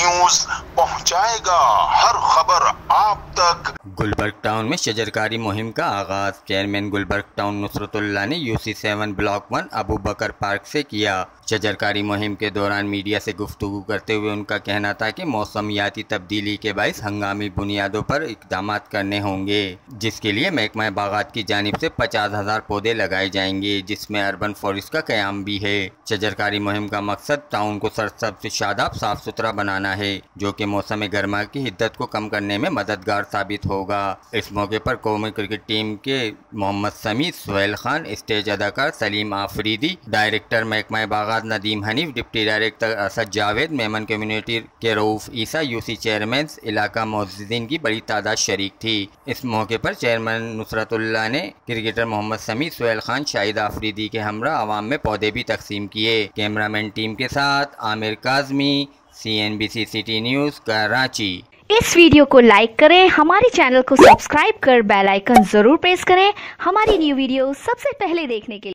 News पहुंचाएगा हर खबर आप तक। गुलबर्ग टाउन में शजरकारी मुहिम का आगाज। चेयरमैन गुलबर्ग टाउन नुसरतुल्लाह ने UC7 ब्लॉक 1 अबू बकर पार्क से किया। शजरकारी मुहिम के दौरान मीडिया से गुफ्तगू करते हुए उनका कहना था कि मौसमियाती तब्दीली के बाइस हंगामी बुनियादों पर इक़दाम करने होंगे, जिसके लिए महकमा बागात की जानिब से 50,000 पौधे लगाए जाएंगे, जिसमें अर्बन फॉरेस्ट का क़याम भी है। शजरकारी मुहिम का मकसद टाउन को सरसब्ज़ शादाब साफ सुथरा बनाना है, जो कि मौसम गर्मा की हिद्दत को कम करने में मददगार साबित होगा। इस मौके पर कौमी क्रिकेट टीम के मोहम्मद समी, सुहेल खान, स्टेज अदाकार सलीम आफरीदी, डायरेक्टर महकमा बागात Nadeem Hanif, deputy director Asad Javed, Memon community के रऊफ ईसा, UC चेयरमैन, इलाका मुअज़्ज़िज़ीन की बड़ी तादाद शरीक थी। इस मौके पर चेयरमैन नुसरतुल्लाह ने क्रिकेटर मोहम्मद समी, सुहेल खान, शाहिद आफरीदी के हमरा आवाम में पौधे भी तकसीम किए। कैमरामैन टीम के साथ Aamir Kazmi, CNBC city news, Karachi. इस वीडियो को लाइक करें, हमारे चैनल को सब्सक्राइब कर बेल आइकन जरूर प्रेस करें हमारी न्यू वीडियो सबसे पहले देखने के लिए।